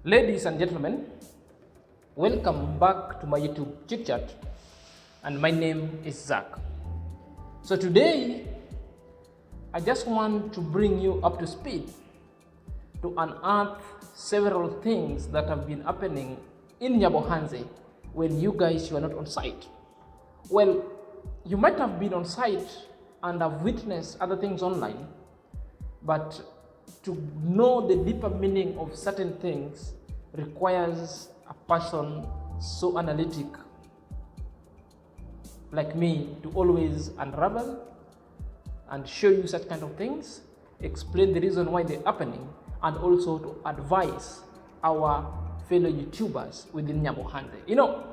Ladies and gentlemen, welcome back to my YouTube chit chat, and my name is Zach. So today, I just want to bring you up to speed to unearth several things that have been happening in Nyabohanse when you guys were not on site. Well, you might have been on site and have witnessed other things online, but to know the deeper meaning of certain things requires a person so analytic like me to always unravel and show you such kind of things, explain the reason why they're happening, and also to advise our fellow YouTubers within Nyabohanse. You know,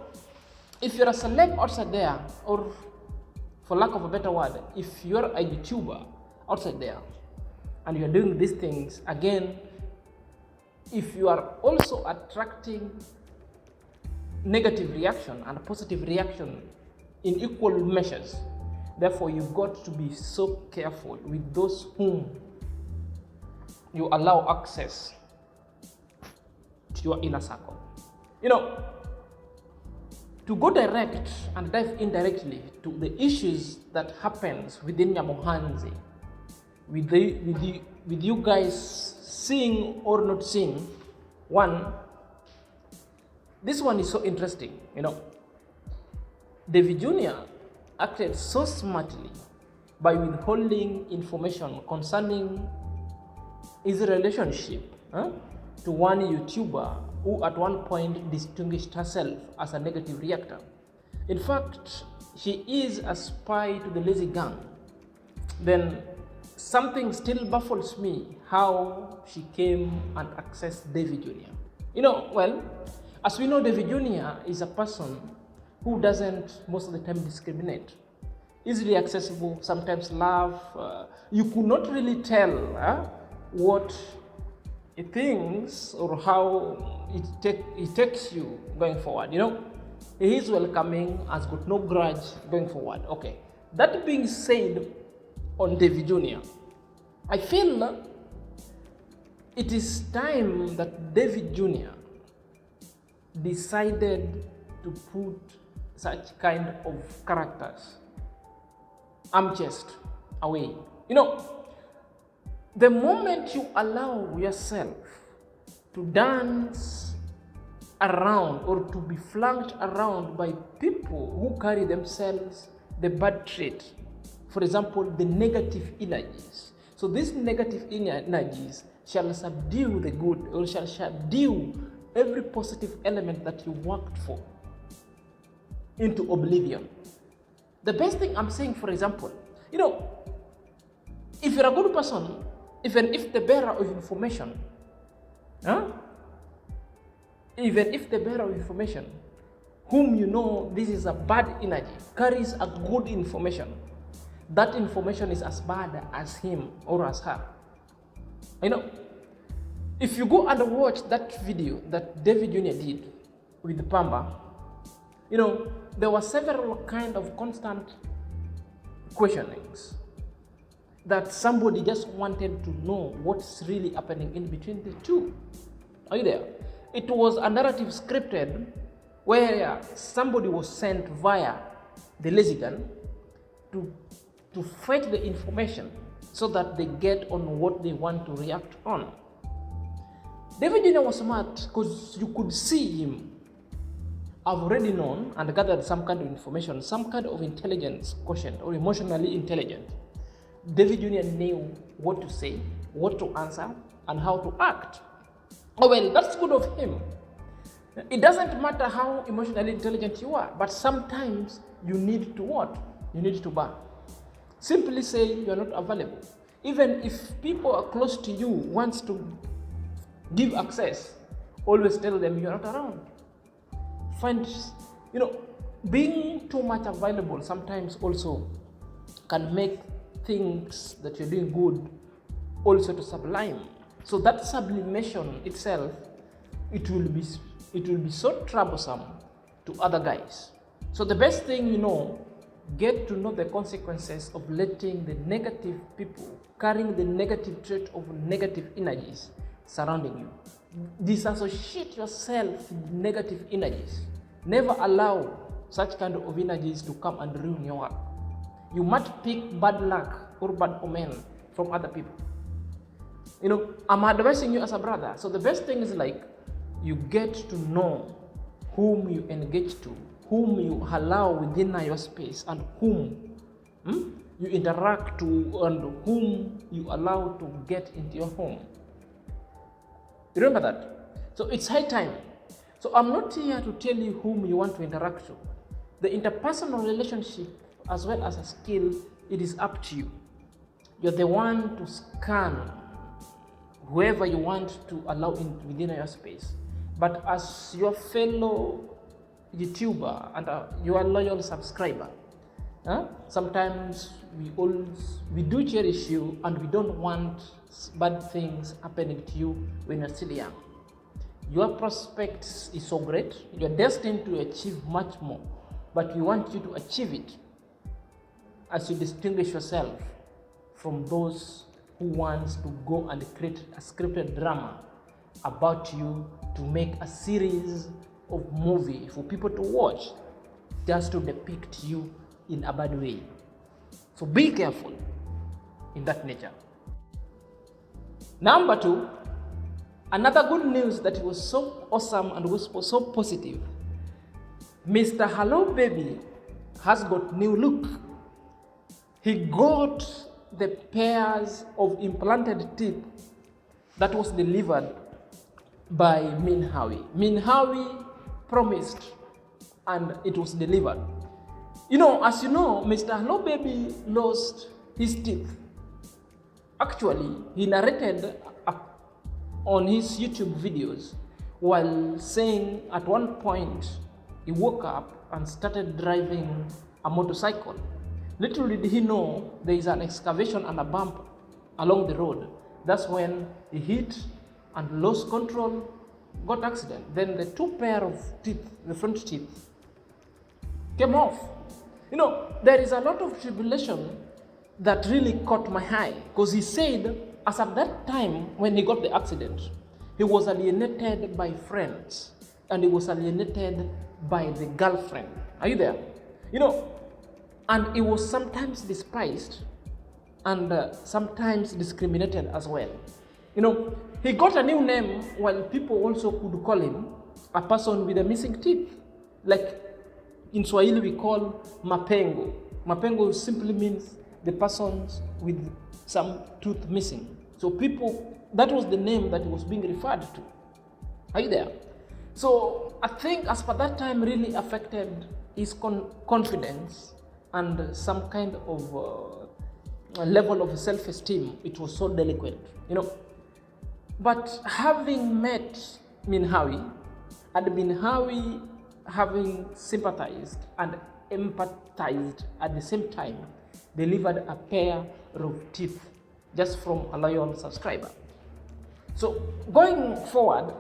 if you're a celeb outside there, or for lack of a better word, if you're a YouTuber outside there, and you're doing these things, again, if you are also attracting negative reaction and positive reaction in equal measures, therefore you've got to be so careful with those whom you allow access to your inner circle. You know, to go direct and dive indirectly to the issues that happens within Nyabohanse, with you guys seeing or not seeing, one, this one is so interesting. You know, David Jr. acted so smartly by withholding information concerning his relationship to one YouTuber who at one point distinguished herself as a negative reactor. In fact, she is a spy to the lazy gang. Then something still baffles me how she came and accessed David Jr. You know, well, as we know, David Jr. is a person who doesn't most of the time discriminate. Easily accessible, sometimes laugh. You could not really tell what he thinks or how it takes you going forward. You know, he is welcoming, has got no grudge going forward. Okay, that being said, on David Jr., I feel it is time that David Jr. decided to put such kind of characters, chest away. You know, the moment you allow yourself to dance around or to be flanked around by people who carry themselves the bad trait, for example, the negative energies. So these negative energies shall subdue the good, or shall subdue every positive element that you worked for into oblivion. The best thing I'm saying, for example, you know, if you're a good person, even if the bearer of information, whom you know this is a bad energy, carries a good information, that information is as bad as him or as her. You know, if you go and watch that video that David Jr. did with Pamba, you know, there were several kind of constant questionings that somebody just wanted to know what's really happening in between the two. Are you there? It was a narrative scripted where somebody was sent via the lazy gun to fight the information so that they get on what they want to react on. David Jr. was smart because you could see him have already known and gathered some kind of information, some kind of intelligence quotient or emotionally intelligent. David Jr. knew what to say, what to answer, and how to act. Oh well, that's good of him. It doesn't matter how emotionally intelligent you are, but sometimes you need to what? You need to bar. Simply say you're not available. Even if people are close to you wants to give access, always tell them you're not around. Find, you know, being too much available sometimes also can make things that you're doing good also to sublime. So that sublimation itself, it will be so troublesome to other guys. So the best thing, you know, get to know the consequences of letting the negative people carrying the negative trait of negative energies surrounding you. Disassociate yourself with negative energies. Never allow such kind of energies to come and ruin your work. You must pick bad luck or bad omen from other people. I'm advising you as a brother. So the best thing is like you get to know whom you engage to, whom you allow within your space, and whom you interact to, and whom you allow to get into your home. Remember that? So it's high time. So I'm not here to tell you whom you want to interact to. The interpersonal relationship as well as a skill, it is up to you. You're the one to scan whoever you want to allow in within your space. But as your fellow YouTuber and your loyal subscriber, sometimes we do cherish you, and we don't want bad things happening to you when you're still young. Your prospects is so great. You're destined to achieve much more, but we want you to achieve it as you distinguish yourself from those who wants to go and create a scripted drama about you to make a series of movie for people to watch just to depict you in a bad way. So be careful in that nature. Number 2, another good news that was so awesome and was so positive. Mr. Hello Baby has got new look. He got the pairs of implanted teeth that was delivered by Minhawi. Minhawi promised, and it was delivered. As you know, Mr. Hello Baby lost his teeth. Actually, he narrated on his YouTube videos while saying at one point he woke up and started driving a motorcycle. Little did he know there is an excavation and a bump along the road. That's when he hit and lost control, got accident. Then the 2 pair of teeth, the front teeth, came off. There is a lot of tribulation that really caught my eye, because he said as at that time when he got the accident, he was alienated by friends and he was alienated by the girlfriend. Are you there? And he was sometimes despised and sometimes discriminated as well. He got a new name while people also could call him a person with a missing teeth. Like in Swahili we call mapengo. Mapengo simply means the persons with some tooth missing. So that was the name that he was being referred to. Are you there? So I think as per that time really affected his confidence and some kind of level of self-esteem. It was so delinquent, But having met Minhawi, and Minhawi having sympathized and empathized at the same time, delivered a pair of teeth just from a loyal subscriber. So going forward,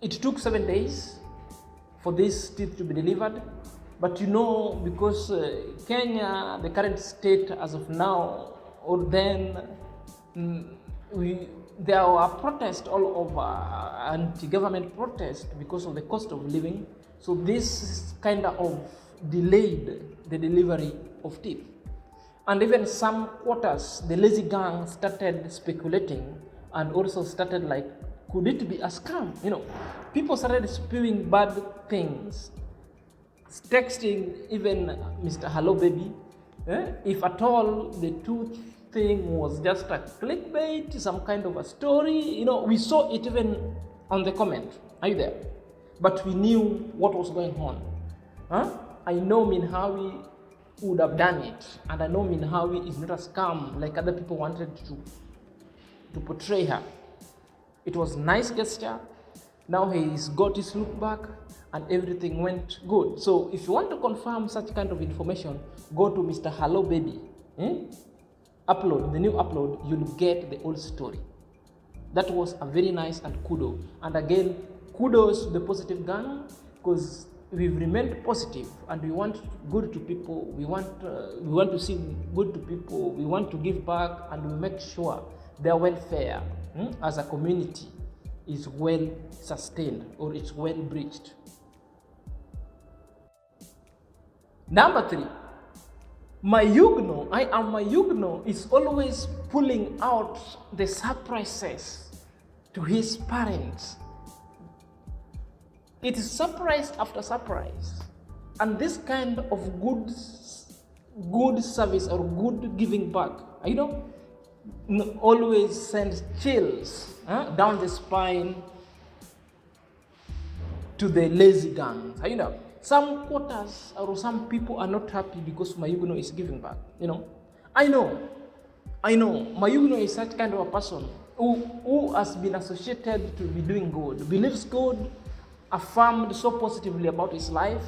it took 7 days for these teeth to be delivered. But because Kenya, the current state as of now, or then, there are protests all over, anti-government protests because of the cost of living. So this kind of delayed the delivery of teeth. And even some quarters, the lazy gang started speculating and also started like, could it be a scam? People started spewing bad things, texting even Mr. Hello Baby. If at all the tooth thing was just a clickbait, some kind of a story, we saw it even on the comment. Are you there? But we knew what was going on. I know Minhawi would have done it, and I know Minhawi is not a scam like other people wanted to portray her. It was a nice gesture. Now he's got his look back and everything went good. So if you want to confirm such kind of information, go to Mr. Hello Baby. Upload, the new upload, you'll get the old story. That was a very nice and kudos. And again, kudos to the positive gang, because we've remained positive and we want good to people. We want to see good to people. We want to give back, and we make sure their welfare as a community is well sustained or it's well breached. Number 3, Mayugno, I am Mayugno, is always pulling out the surprises to his parents. It is surprise after surprise. And this kind of good service or good giving back, always sends chills down the spine to the lazy guns. Some quarters or some people are not happy because Mayugno is giving back. I know Mayugno is such kind of a person who has been associated to be doing good, believes good, affirmed so positively about his life,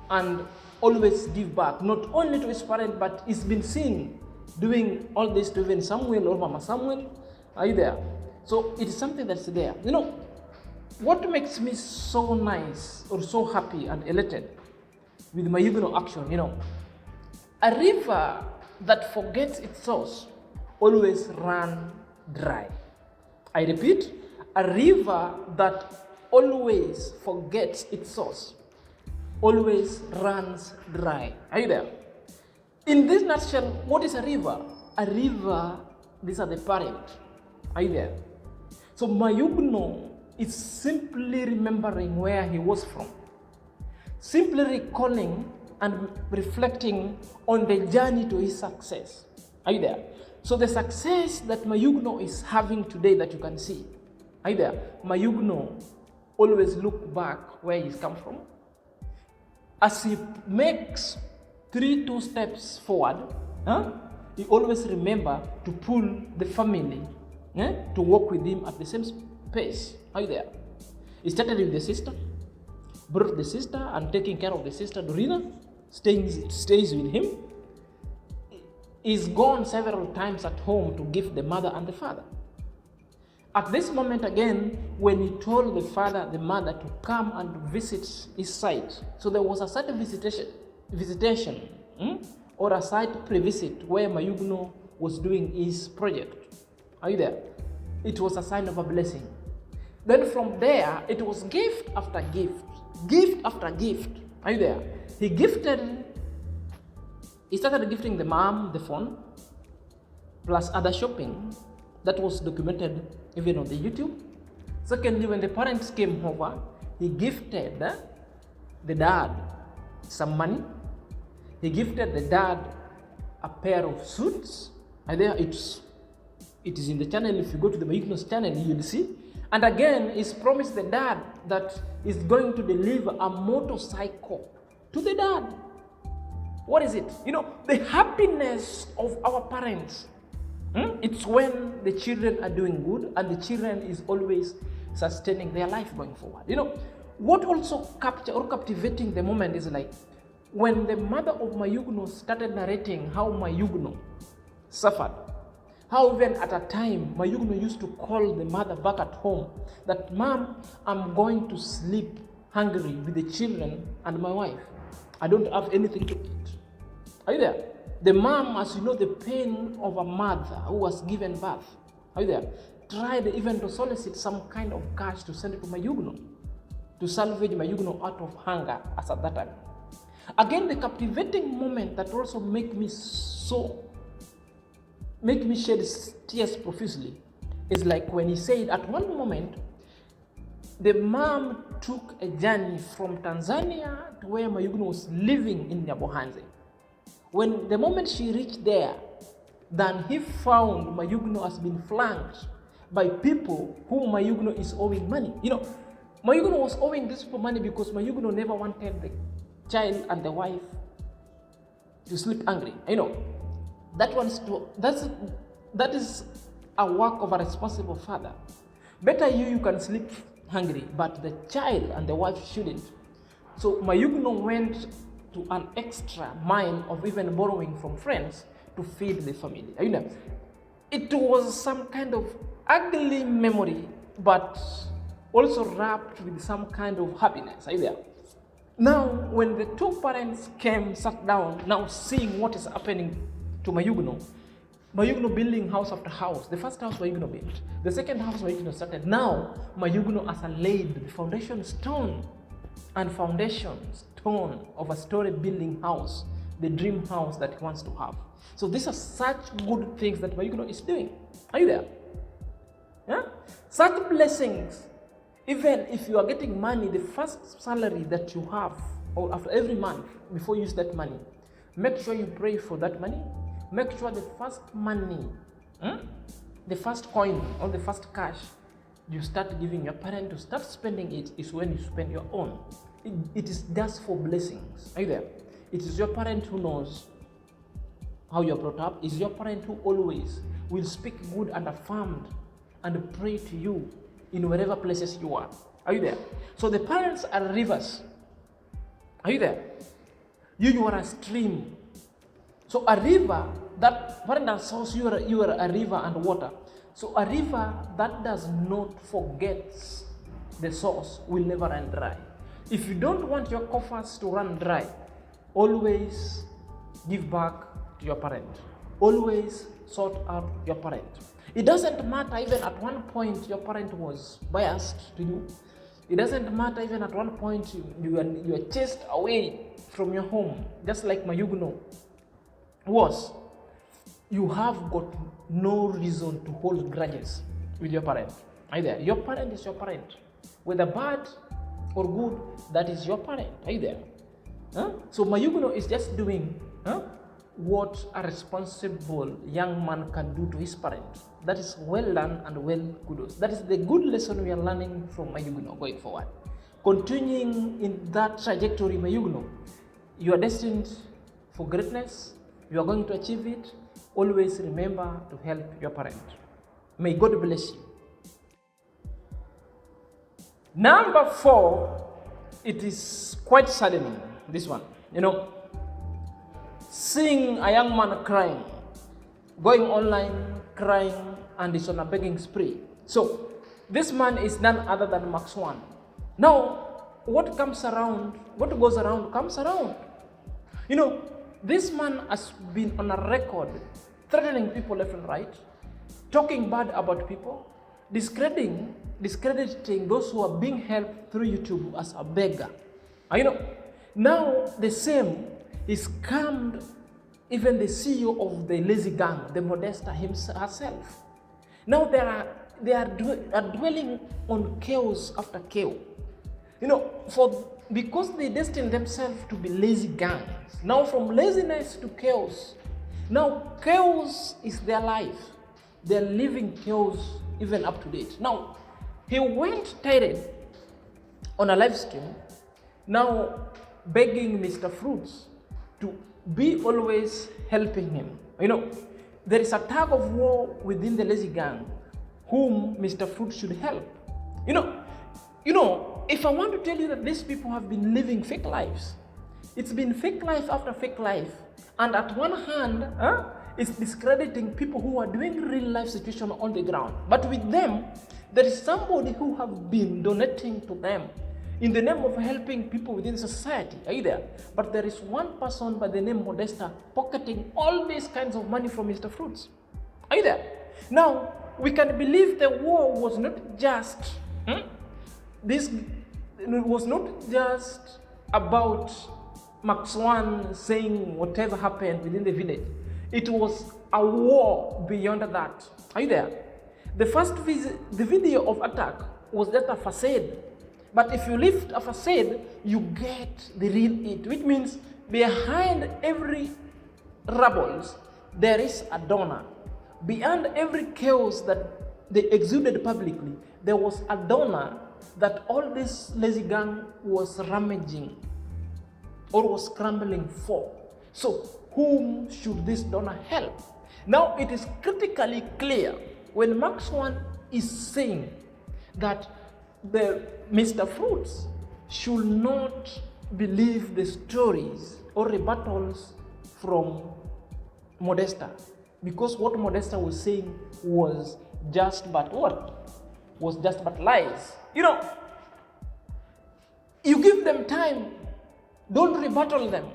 and always give back, not only to his parents, but he's been seen doing all this to even Samuel or Mama Samuel. Are you there? So it is something that's there. What makes me so nice or so happy and elated with Mayugno action, a river that forgets its source always runs dry. I repeat, a river that always forgets its source always runs dry. Are you there? In this nutshell, what is a river? A river, these are the parents. Are you there? So Mayugno is simply remembering where he was from, simply recalling and reflecting on the journey to his success. Are you there? So the success that Mayugno is having today that you can see, are you there? Mayugno always look back where he's come from. As he makes 2 steps forward, he always remember to pull the family to walk with him at the same pace. Are you there? He started with the sister, brought the sister and taking care of the sister, Dorina, stays with him. He's gone several times at home to give the mother and the father. At this moment again, when he told the father, the mother to come and visit his site, so there was a certain visitation or a site pre-visit where Mayugno was doing his project. Are you there? It was a sign of a blessing. Then from there, it was gift after gift, gift after gift. Are you there? He started gifting the mom the phone, plus other shopping that was documented even on the YouTube. Secondly, when the parents came over, he gifted the dad some money. He gifted the dad a pair of suits. And there it is in the channel. If you go to the Mayugno's channel, you'll see. And again, he's promised the dad that he's going to deliver a motorcycle to the dad. What is it? The happiness of our parents. It's when the children are doing good and the children is always sustaining their life going forward. What also captivating the moment is like when the mother of Mayugno started narrating how Mayugno suffered, how even at a time Mayugno used to call the mother back at home that, "Mom, I'm going to sleep hungry with the children and my wife. I don't have anything to eat." Are you there? The mom, as you know, the pain of a mother who has given birth, are you there? Tried even to solicit some kind of cash to send it to Mayugno, to salvage Mayugno out of hunger as at that time. Again, the captivating moment that also make me shed tears profusely is like when he said at one moment, the mom took a journey from Tanzania to where Mayugno was living in Nyabohanse. When the moment she reached there, then he found Mayugno has been flanked by people whom Mayugno is owing money. Mayugno was owing these people money because Mayugno never wanted the child and the wife to sleep hungry. That is a work of a responsible father. Better you can sleep hungry, but the child and the wife shouldn't. So Mayugno went to an extra mile of even borrowing from friends to feed the family. It was some kind of ugly memory, but also wrapped with some kind of happiness. Are you there? Now, when the 2 parents sat down, now seeing what is happening to Mayugno, Mayugno building house after house. The first house Mayugno built. The second house Mayugno started. Now Mayugno has laid the foundation stone and foundation stone of a story building house, the dream house that he wants to have. So these are such good things that Mayugno is doing. Are you there? Yeah? Such blessings. Even if you are getting money, the first salary that you have, or after every month, before you use that money, make sure you pray for that money. Make sure the first money, the first coin or the first cash you start giving your parent to start spending it is when you spend your own. It is just for blessings. Are you there? It is your parent who knows how you're brought up. It is your parent who always will speak good and affirmed and pray to you in wherever places you are. Are you there? So the parents are rivers. Are you there? You are a stream. So a river, that parent source, you are a river and water. So a river that does not forget the source will never run dry. If you don't want your coffers to run dry, always give back to your parent. Always sort out your parent. It doesn't matter even at one point your parent was biased to you. It doesn't matter even at one point you are chased away from your home, just like Mayugno was. You have got no reason to hold grudges with your parent. Either your parent is your parent, whether bad or good, that is your parent. Are you there? So Mayugno is just doing what a responsible young man can do to his parent. That is well done and well kudos. That is the good lesson we are learning from Mayugno going forward. Continuing in that trajectory, Mayugno, you are destined for greatness. You are going to achieve it. Always remember to help your parent. May God bless you. Number 4, it is quite saddening, this one. Seeing a young man crying, going online, crying, and is on a begging spree. So, this man is none other than Max One. Now, what goes around comes around. This man has been on a record threatening people left and right, talking bad about people, discrediting those who are being helped through YouTube as a beggar. Now the same is scammed even the CEO of the lazy gang, the Modesta herself. Now they are dwelling on chaos after chaos. Because they destined themselves to be lazy gangs. Now from laziness to chaos. Now chaos is their life. They're living chaos even up to date. Now he went tired on a live stream, now begging Mr. Fruits to be always helping him. There is a tug of war within the lazy gang whom Mr. Fruits should help. If I want to tell you that these people have been living fake lives, it's been fake life after fake life. And at one hand, it's discrediting people who are doing real life situation on the ground. But with them, there is somebody who have been donating to them in the name of helping people within society. Are you there? But there is one person by the name Modesta pocketing all these kinds of money from Mr. Fruits. Are you there? Now, we can believe the war was not just it was not just about Max One saying whatever happened within the village. It was a war beyond that. Are you there? The video of attack was just a facade. But if you lift a facade, you get the real it. Which means behind every rubbles, there is a donor. Beyond every chaos that they exuded publicly, there was a donor that all this lazy gang was rummaging or was scrambling for. So, whom should this donor help? Now, it is critically clear when Max One is saying that the Mr. Fruits should not believe the stories or rebuttals from Modesta, because what Modesta was saying was just but what? Was just but lies. You give them time, don't rebuttal them.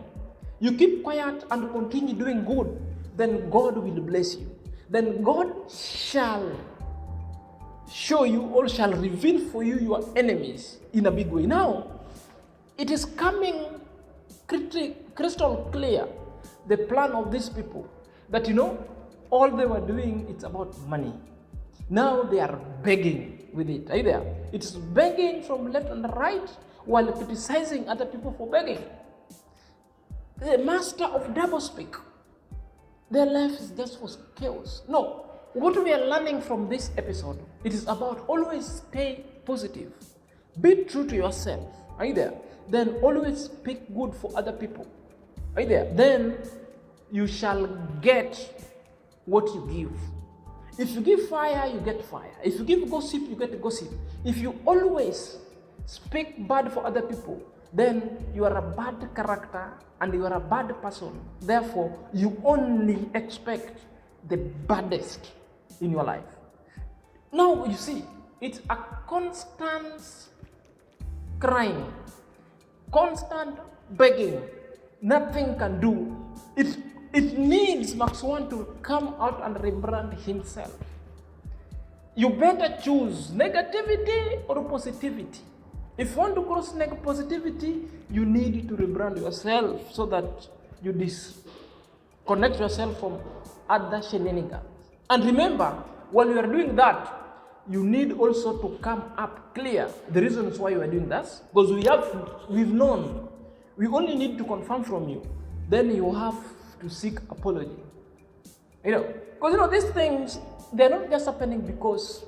You keep quiet and continue doing good, then God will bless you. then God shall show you or shall reveal for you your enemies in a big way. Now, it is coming crystal clear, the plan of these people, that all they were doing, it's about money. Now they are begging with it. Are you there? It's begging from left and right while criticizing other people for begging. The master of doublespeak. Their life is just for chaos. No, what we are learning from this episode, it is about always stay positive. Be true to yourself. Are you there? Then always speak good for other people. Are you there? Then you shall get what you give. If you give fire, you get fire. If you give gossip, you get gossip. If you always speak bad for other people, then you are a bad character and you are a bad person. Therefore, you only expect the baddest in your life. Now, you see, it's a constant crying, constant begging. Nothing can do. It needs Max 1 to come out and rebrand himself. You better choose negativity or positivity. If you want to cross positivity, you need to rebrand yourself so that you disconnect yourself from other shenanigans. And remember, while you are doing that, you need also to come up clear the reasons why you are doing that. Because we've known. We only need to confirm from you. Then you have to seek apology. Because these things, they're not just happening because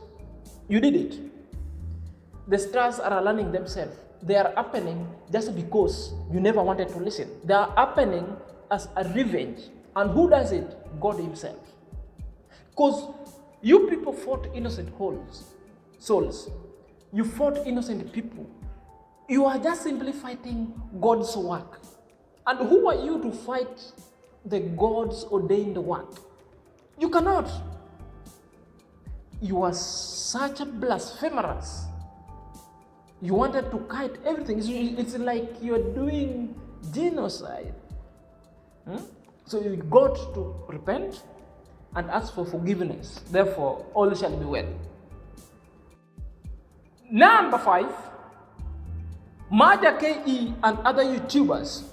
you did it. The stars are aligning themselves. They are happening just because you never wanted to listen. They are happening as a revenge. And who does it? God himself. Because you people fought innocent souls. You fought innocent people. You are just simply fighting God's work. And who are you to fight the God's ordained work? You cannot. You are such a blasphemous. You wanted to kite everything. It's like you're doing genocide. So you got to repent and ask for forgiveness. Therefore, all shall be well. Number 5, Maja KE and other YouTubers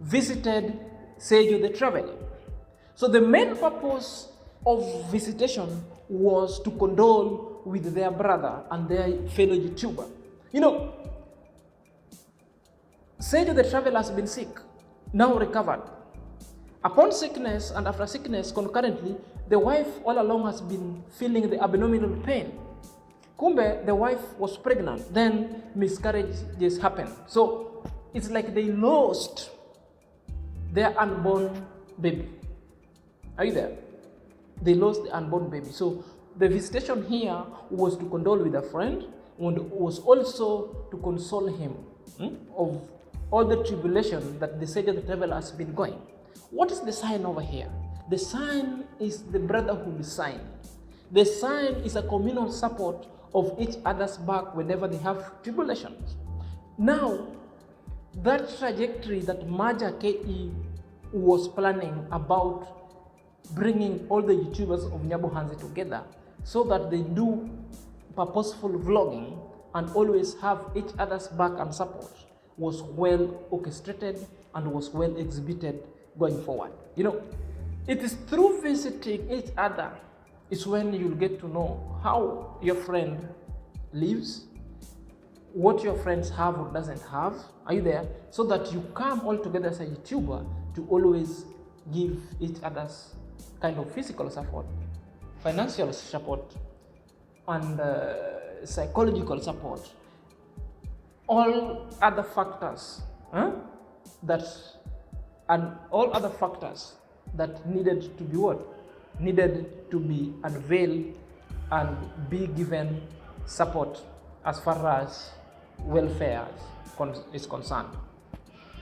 visited Sejo the Traveler. So the main purpose of visitation was to condole with their brother and their fellow YouTuber. Sejo the Traveler has been sick, now recovered. Upon sickness and after sickness concurrently, the wife all along has been feeling the abdominal pain. Kumbe, the wife was pregnant, then miscarriages happened. So it's like they lost their unborn baby. Are you there? They lost the unborn baby. So the visitation here was to condole with a friend and was also to console him of all the tribulation that the Sejo the Traveler has been going. What is the sign over here? The sign is the brotherhood sign. The sign is a communal support of each other's back whenever they have tribulations. Now, that trajectory that Maja KE was planning about bringing all the YouTubers of Nyabohanse together so that they do purposeful vlogging and always have each other's back and support was well orchestrated and was well exhibited going forward. It is through visiting each other is when you'll get to know how your friend lives, what your friends have or doesn't have. Are you there? So that you come all together as a YouTuber to always give each other's kind of physical support, financial support, and psychological support. All other factors that needed to be what? Needed to be unveiled and be given support as far as welfare is concerned.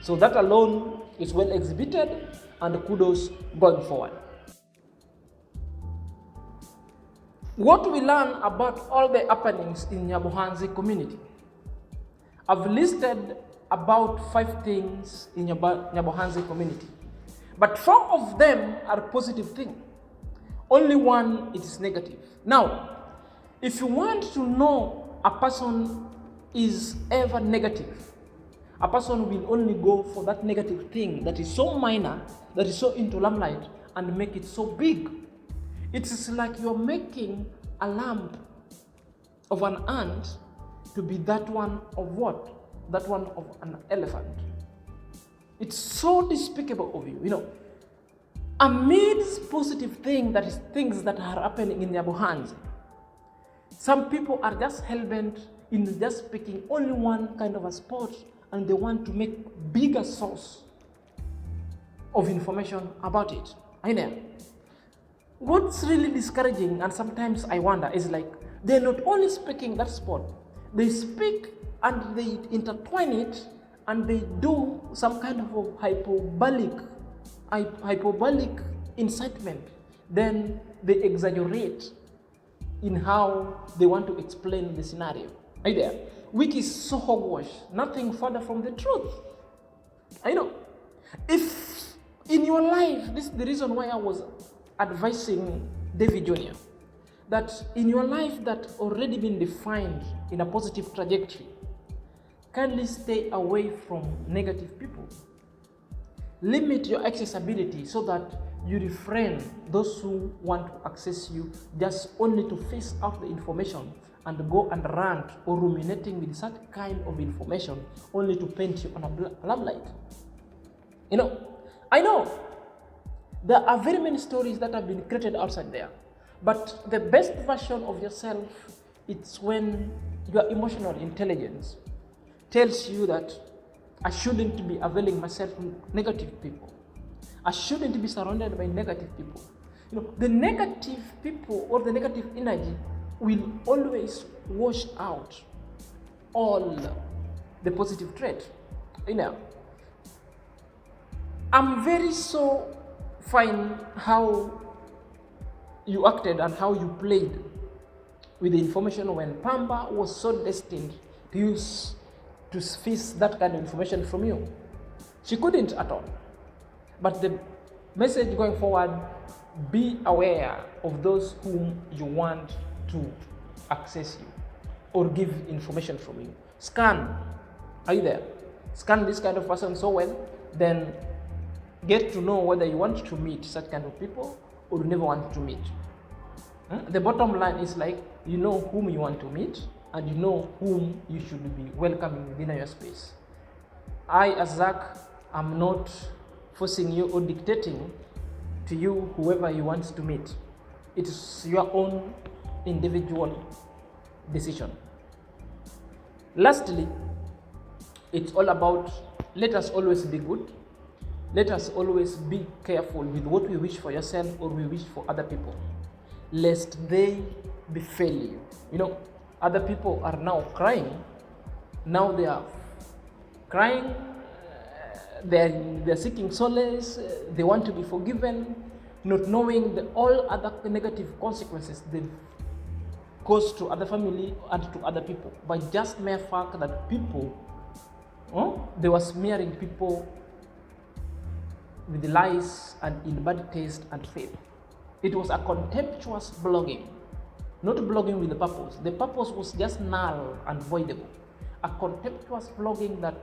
So that alone is well exhibited and kudos going forward. What we learn about all the happenings in Nyabohanse community. I've listed about 5 things in Nyabohanse community, but 4 of them are positive things. Only one it is negative. Now, if you want to know a person is ever negative, a person will only go for that negative thing that is so minor, that is so into lamplight, and make it so big. It is like you're making a lamp of an ant to be that one of what? That one of an elephant. It's so despicable of you. Amidst positive things that are happening in Nyabohanse, some people are just hell-bent in just picking only one kind of a spot, and they want to make bigger source of information about it. I know. What's really discouraging, and sometimes I wonder, is like they're not only speaking that spot, they speak and they intertwine it, and they do some kind of hyperbolic incitement. Then they exaggerate in how they want to explain the scenario. Right there, which is so hogwash, nothing further from the truth. I know. If in your life, this is the reason why I was advising David Jr., that in your life that already been defined in a positive trajectory, kindly stay away from negative people. Limit your accessibility so that you refrain those who want to access you just only to face out the information and go and rant or ruminating with such kind of information only to paint you on a lamplight. I know there are very many stories that have been created outside there, but the best version of yourself, it's when your emotional intelligence tells you that I shouldn't be availing myself from negative people. I shouldn't be surrounded by negative people. The negative people or the negative energy will always wash out all the positive trait. I'm very so fine how you acted and how you played with the information when Pamba was so destined to seize that kind of information from you. She couldn't at all. But the message going forward, be aware of those whom you want to access you or give information from you. Scan. Are you there? Scan this kind of person so well, then get to know whether you want to meet such kind of people or you never want to meet. The bottom line is like, you know whom you want to meet and you know whom you should be welcoming within your space. I, as Zach, am not forcing you or dictating to you whoever you want to meet. It is your own individual decision. Lastly, it's all about, let us always be good. Let us always be careful with what we wish for yourself or we wish for other people, lest they befall you. Other people are now crying. Now they are crying. They're seeking solace. They want to be forgiven, not knowing all other negative consequences they've caused to other family and to other people by just mere fact that people, they were smearing people with lies and in bad taste and faith. It was a contemptuous blogging, not blogging with the purpose. The purpose was just null and voidable. A contemptuous blogging that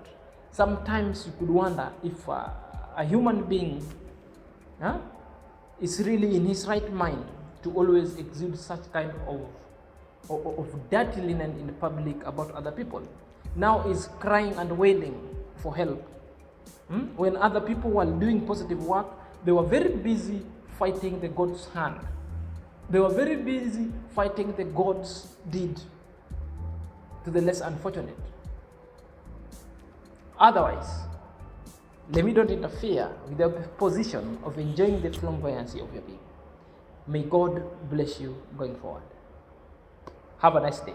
sometimes you could wonder if a human being is really in his right mind to always exude such kind of dirty linen in the public about other people. Now is crying and wailing for help. When other people were doing positive work, they were very busy fighting the God's hand. They were very busy fighting the God's deed to the less unfortunate. Otherwise, let me don't interfere with the position of enjoying the flamboyancy of your being. May God bless you going forward. Have a nice day.